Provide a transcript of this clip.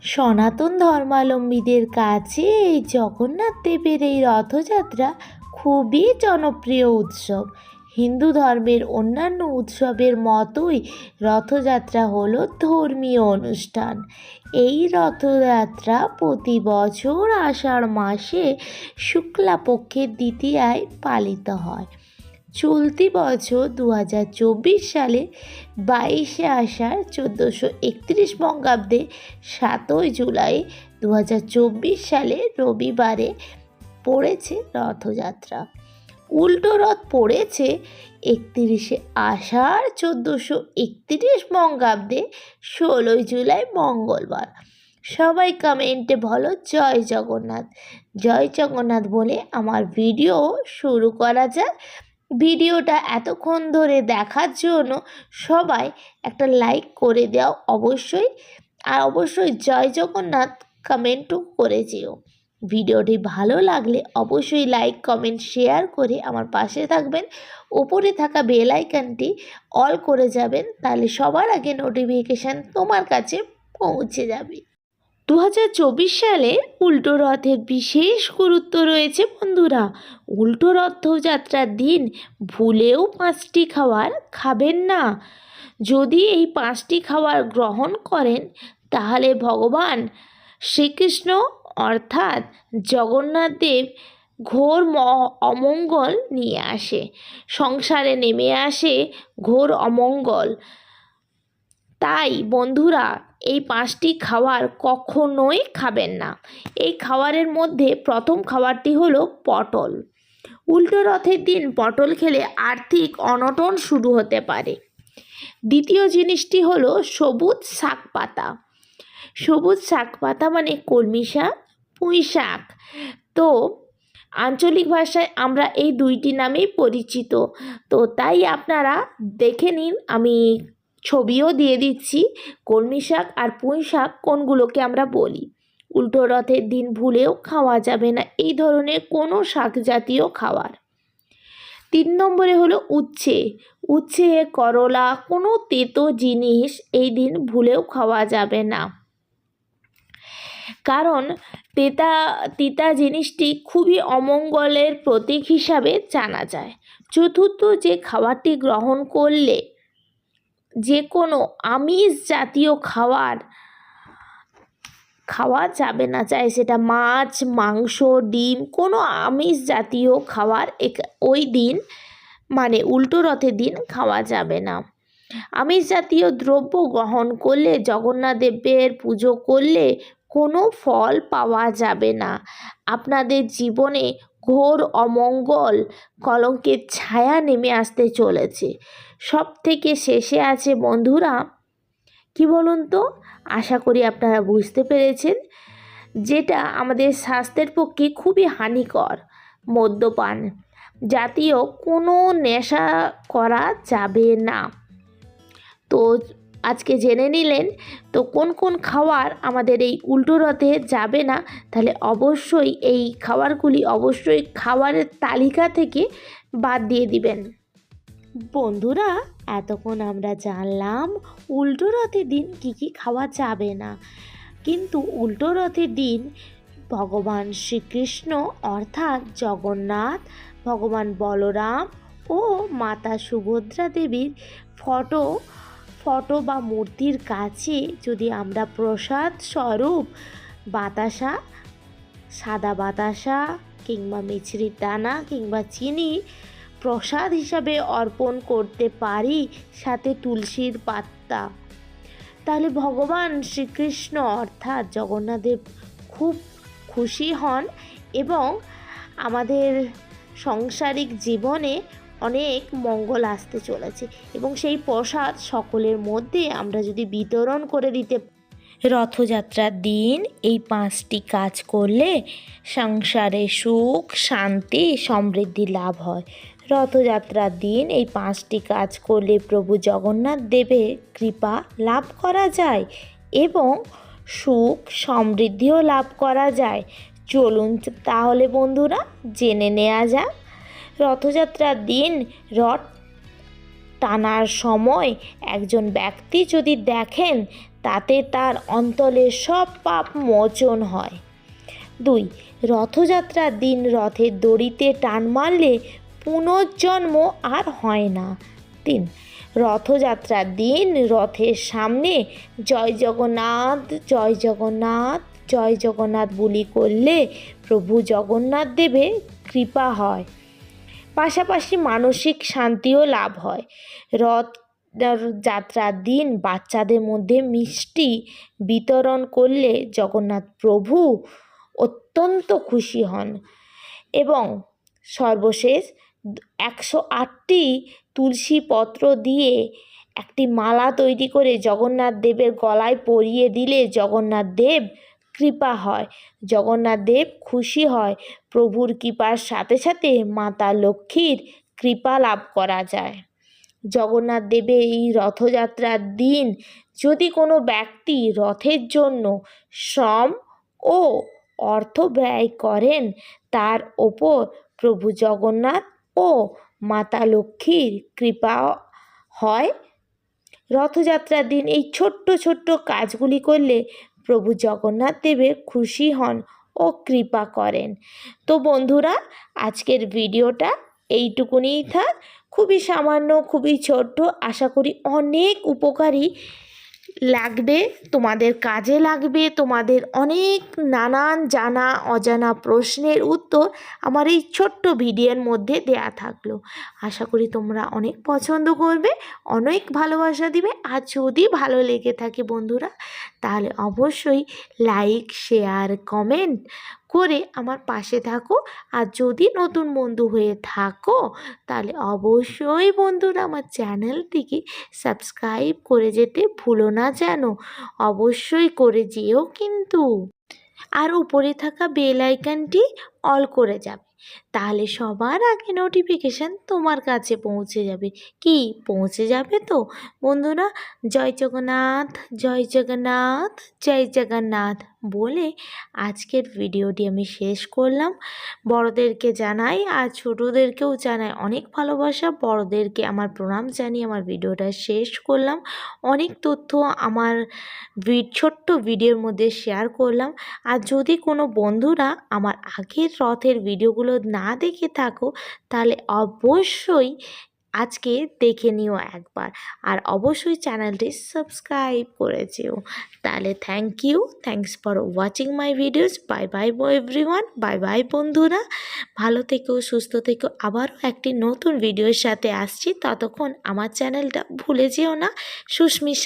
সনাতন ধর্মাবলম্বীদের কাছে এই জগন্নাথ দেবের এই রথযাত্রা খুবই জনপ্রিয় উৎসব। হিন্দু ধর্মের অন্যান্য উৎসবের মতোই রথযাত্রা হলো ধর্মীয় অনুষ্ঠান। এই রথযাত্রা প্রতি বছর আষাঢ় মাসে শুক্লাপক্ষের দ্বিতীয়ায় পালিত হয়। চলতি বছর 2024 সালে 22শে আষাঢ় 1431 বঙ্গাব্দে 7ই জুলাই 2024 সালে রবিবারে পড়েছে রথযাত্রা। উল্টো রথ পড়েছে 31শে আষাঢ় 1431 বঙ্গাব্দে 16ই জুলাই মঙ্গলবার। সবাই কমেন্টে বলো জয় জগন্নাথ। জয় জগন্নাথ বলে আমার ভিডিও শুরু করা যাক। ভিডিওটা এতক্ষণ ধরে দেখার জন্য সবাই একটা লাইক করে দাও অবশ্যই, আর অবশ্যই জয় জগন্নাথ কমেন্টও করে যেও। ভিডিওটি ভালো লাগলে অবশ্যই লাইক কমেন্ট শেয়ার করে আমার পাশে থাকবেন। ওপরে থাকা বেল আইকনটি অল করে যাবেন, তাহলে সবার আগে নোটিফিকেশান তোমার কাছে পৌঁছে যাবে। 2024 সালে উল্টো রথের বিশেষ গুরুত্ব রয়েছে বন্ধুরা। উল্টো রথযাত্রার দিন ভুলেও 5টি খাবার খাবেন না। যদি এই 5টি খাবার গ্রহণ করেন তাহলে ভগবান শ্রীকৃষ্ণ অর্থাৎ জগন্নাথ দেব ঘোর অমঙ্গল নিয়ে আসে, সংসারে নেমে আসে ঘোর অমঙ্গল। তাই বন্ধুরা এই 5টি খাবার কখনোই খাবেন না। এই খাবারের মধ্যে প্রথম খাবারটি হলো পটল। উল্টো রথের দিন পটল খেলে আর্থিক অনটন শুরু হতে পারে। দ্বিতীয় জিনিসটি হলো সবুজ শাক পাতা। সবুজ শাক পাতা মানে কলমি শাক, পুঁই শাক। তো আঞ্চলিক ভাষায় আমরা এই দুইটি নামেই পরিচিত। তো তাই আপনারা দেখে নিন, আমি ছবিও দিয়ে দিচ্ছি কলমি শাক আর পুঁই শাক কোনগুলোকে আমরা বলি। উল্টো রথের দিন ভুলেও খাওয়া যাবে না এই ধরনের কোনো শাক জাতীয় খাবার। 3 নম্বরে হলো উচ্ছে। উচ্ছে, করলা, কোনো তেতো জিনিস এই দিন ভুলেও খাওয়া যাবে না, কারণ তিতা জিনিসটি খুবই অমঙ্গলের প্রতীক হিসাবে জানা যায়। চতুর্থ যে খাবারটি গ্রহণ করলে যে কোনো আমিষ জাতীয় খাওয়া যাবে না, চাই সেটা মাছ, মাংস, ডিম, কোনো আমিষ জাতীয় খাবার ওই দিন মানে উল্টো রথের দিন খাওয়া যাবে না। আমিষ জাতীয় দ্রব্য গ্রহণ করলে জগন্নাথ দেবের পুজো করলে কোনো ফল পাওয়া যাবে না। আপনাদের জীবনে ঘোর অমঙ্গল কলঙ্কের ছায়া নেমে আসতে চলেছে। সব থেকে শেষে আছে বন্ধুরা, কি বলুন তো, আশা করি আপনারা বুঝতে পেরেছেন, যেটা আমাদের স্বাস্থ্যের পক্ষে খুবই হানিকর। মদ্যপান জাতীয় কোনো নেশা করা যাবে না। তো আজকে জেনে নিলেন তো কোন কোন খাবার আমাদের এই উল্টো রথে যাবে না। তাহলে অবশ্যই এই খাবারগুলি অবশ্যই খাবারের তালিকা থেকে বাদ দিয়ে দিবেন। বন্ধুরা এতক্ষণ আমরা জানলাম উল্টো রথের দিন কী কী খাওয়া যাবে না, কিন্তু উল্টো রথের দিন ভগবান শ্রীকৃষ্ণ অর্থাৎ জগন্নাথ, ভগবান বলরাম ও মাতা সুভদ্রা দেবীর ফটো বা মূর্তির কাছে যদি আমরা প্রসাদ স্বরূপ বাতাসা, সাদা বাতাসা কিংবা মিছরির দানা কিংবা চিনি প্রসাদ হিসাবে অর্পণ করতে পারি, সাথে তুলসীর পাতা, তাহলে ভগবান শ্রীকৃষ্ণ অর্থাৎ জগন্নাথদেব খুব খুশি হন এবং আমাদের সাংসারিক জীবনে অনেক মঙ্গল আসতে চলেছে। এবং সেই প্রসাদ সকলের মধ্যে আমরা যদি বিতরণ করে দিতে, রথযাত্রার দিন এই 5টি কাজ করলে সংসারে সুখ, শান্তি, সমৃদ্ধি লাভ হয়। রথযাত্রার দিন এই 5টি কাজ করলে প্রভু জগন্নাথ দেবের কৃপা লাভ করা যায় এবং সুখ সমৃদ্ধিও লাভ করা যায়। চলুন তাহলে বন্ধুরা জেনে নেওয়া যাক। রথযাত্রার দিন রথ টানার সময় একজন ব্যক্তি যদি দেখেন তাতে তার অন্তরের সব পাপ মোচন হয়। 2. রথযাত্রার দিন রথের দড়িতে টান মারলে পুনর্জন্ম আর হয় না। 3. রথযাত্রার দিন রথের সামনে জয় জগন্নাথ জয় জগন্নাথ জয় জগন্নাথ বুলি করলে প্রভু জগন্নাথ দেবের কৃপা হয়, পাশাপাশি মানসিক শান্তিও লাভ হয়। রথ যাত্রার দিন বাচ্চাদের মধ্যে মিষ্টি বিতরণ করলে জগন্নাথ প্রভু অত্যন্ত খুশি হন। এবং সর্বশেষ 108টি তুলসী পত্র দিয়ে একটি মালা তৈরি করে জগন্নাথ দেবের গলায় পরিয়ে দিলে জগন্নাথ দেব কৃপা হয়, জগন্নাথ দেব খুশি হয়। প্রভুর কৃপার সাথে সাথে মাতা লক্ষ্মীর কৃপা লাভ করা যায়। জগন্নাথ দেবের এই রথযাত্রার দিন যদি কোনো ব্যক্তি রথের জন্য শ্রম ও অর্থ ব্যয় করেন, তার ওপর প্রভু জগন্নাথ ও মাতা লক্ষ্মীর কৃপা হয়। রথযাত্রার দিন এই ছোট্ট ছোট্ট কাজগুলি করলে প্রভু জগন্নাথ দেবের খুশি হন ও কৃপা করেন। তো বন্ধুরা, আজকের ভিডিওটা এইটুকুনিই থাক, খুবই সামান্য, খুবই ছোট্ট, আশা করি অনেক উপকারী লাগবে, তোমাদের কাজে লাগবে। তোমাদের অনেক নানান জানা অজানা প্রশ্নের উত্তর আমার এই ছোট্ট ভিডিওর মধ্যে দেয়া থাকলো। আশা করি তোমরা অনেক পছন্দ করবে, অনেক ভালোবাসা দিবে। আর যদি ভালো লেগে থাকে বন্ধুরা, তাহলে অবশ্যই লাইক, শেয়ার, কমেন্ট করে আমার পাশে থাকো। আর যদি নতুন বন্ধু হয়ে থাকো, তাহলে অবশ্যই বন্ধুরা আমার চ্যানেলটিকে সাবস্ক্রাইব করে যেতে ভুলো না যেন, অবশ্যই করে যেও কিন্তু। আর উপরে থাকা বেল আইকনটি অল করে যাবে, তাহলে সবার আগে নোটিফিকেশান তোমার কাছে পৌঁছে যাবে। কি পৌঁছে যাবে তো বন্ধুরা? জয় জগন্নাথ জয় জগন্নাথ জয় জগন্নাথ বলে আজকের ভিডিওটি আমি শেষ করলাম। বড়দেরকে জানাই আর ছোটোদেরকেও জানাই অনেক ভালোবাসা। বড়দেরকে আমার প্রণাম জানিয়ে আমার ভিডিওটা শেষ করলাম। অনেক তথ্য আমার ছোট্ট ভিডিওর মধ্যে শেয়ার করলাম। আর যদি কোনো বন্ধুরা আমার আগের রথের ভিডিওগুলো না দেখে থাকো, তাহলে অবশ্যই আজকে দেখে নিও একবার, আর অবশ্যই চ্যানেলটি সাবস্ক্রাইব করে যেও। তাহলে thanks for watching my videos. Bye bye everyone, bye bye বন্ধুরা, ভালো থেকো, সুস্থ থেকো। আবারও একটি নতুন ভিডিওর সাথে আসছি, ততক্ষণ আমার চ্যানেলটা ভুলে যেও না, সুস্মির